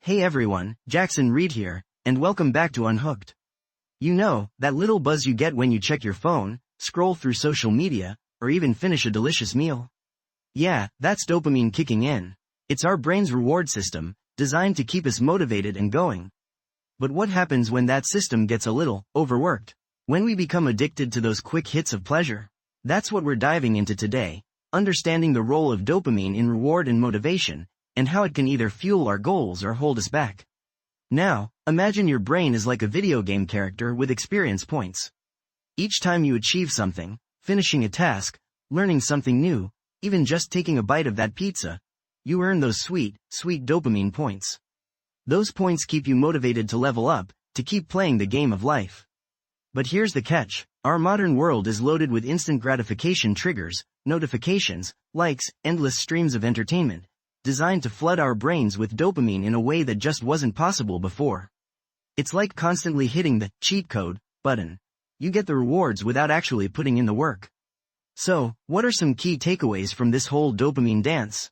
Hey everyone, Jackson Reed here, and welcome back to Unhooked. You know, that little buzz you get when you check your phone, scroll through social media, or even finish a delicious meal? Yeah, that's dopamine kicking in. It's our brain's reward system, designed to keep us motivated and going. But what happens when that system gets a little overworked? When we become addicted to those quick hits of pleasure? That's what we're diving into today, understanding the role of dopamine in reward and motivation, and how it can either fuel our goals or hold us back. Now, imagine your brain is like a video game character with experience points. Each time you achieve something, finishing a task, learning something new, even just taking a bite of that pizza, you earn those sweet dopamine points. Those points keep you motivated to level up, to keep playing the game of life. But here's the catch: our modern world is loaded with instant gratification triggers, notifications, likes, endless streams of entertainment, designed to flood our brains with dopamine in a way that just wasn't possible before. It's like constantly hitting the cheat code button. You get the rewards without actually putting in the work. So, what are some key takeaways from this whole dopamine dance?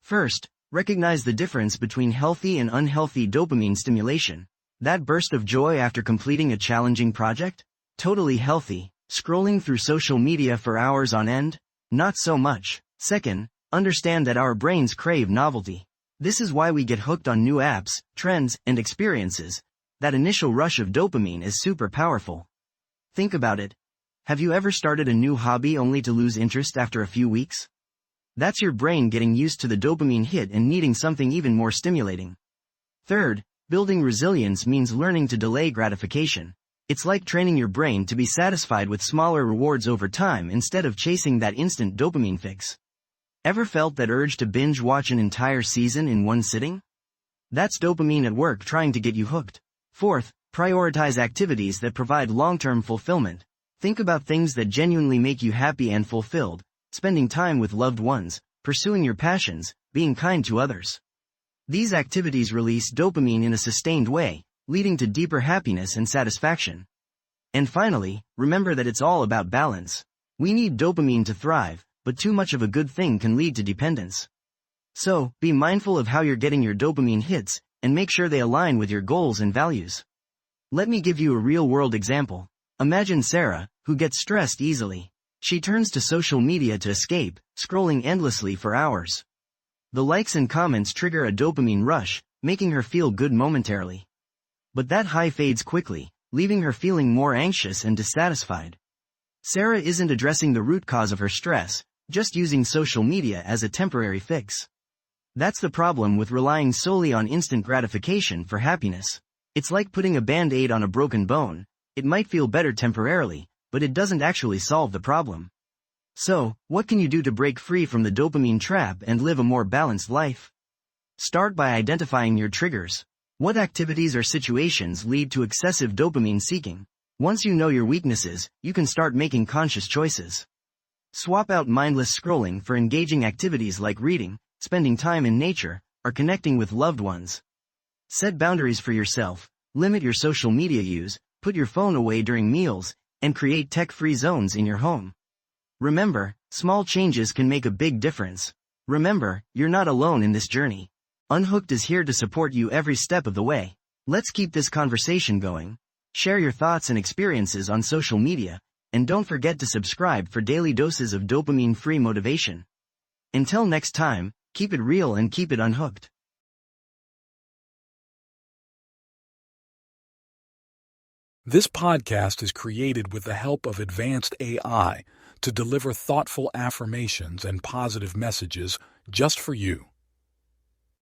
First, recognize the difference between healthy and unhealthy dopamine stimulation. That burst of joy after completing a challenging project? Totally healthy. Scrolling through social media for hours on end? Not so much. Second, understand that our brains crave novelty. This is why we get hooked on new apps, trends, and experiences. That initial rush of dopamine is super powerful. Think about it. Have you ever started a new hobby only to lose interest after a few weeks? That's your brain getting used to the dopamine hit and needing something even more stimulating. Third, building resilience means learning to delay gratification. It's like training your brain to be satisfied with smaller rewards over time instead of chasing that instant dopamine fix. Ever felt that urge to binge watch an entire season in one sitting? That's dopamine at work trying to get you hooked. Fourth, prioritize activities that provide long-term fulfillment. Think about things that genuinely make you happy and fulfilled, spending time with loved ones, pursuing your passions, being kind to others. These activities release dopamine in a sustained way, leading to deeper happiness and satisfaction. And finally, remember that it's all about balance. We need dopamine to thrive, but too much of a good thing can lead to dependence. So, be mindful of how you're getting your dopamine hits, and make sure they align with your goals and values. Let me give you a real-world example. Imagine Sarah, who gets stressed easily. She turns to social media to escape, scrolling endlessly for hours. The likes and comments trigger a dopamine rush, making her feel good momentarily. But that high fades quickly, leaving her feeling more anxious and dissatisfied. Sarah isn't addressing the root cause of her stress, just using social media as a temporary fix. That's the problem with relying solely on instant gratification for happiness. It's like putting a band-aid on a broken bone. It might feel better temporarily, but it doesn't actually solve the problem. So, what can you do to break free from the dopamine trap and live a more balanced life? Start by identifying your triggers. What activities or situations lead to excessive dopamine seeking? Once you know your weaknesses, you can start making conscious choices. Swap out mindless scrolling for engaging activities like reading, spending time in nature, or connecting with loved ones. Set boundaries for yourself, limit your social media use, put your phone away during meals, and create tech-free zones in your home. Remember, small changes can make a big difference. Remember, you're not alone in this journey. Unhooked is here to support you every step of the way. Let's keep this conversation going. Share your thoughts and experiences on social media, and don't forget to subscribe for daily doses of dopamine-free motivation. Until next time, keep it real and keep it unhooked. This podcast is created with the help of advanced AI to deliver thoughtful affirmations and positive messages just for you.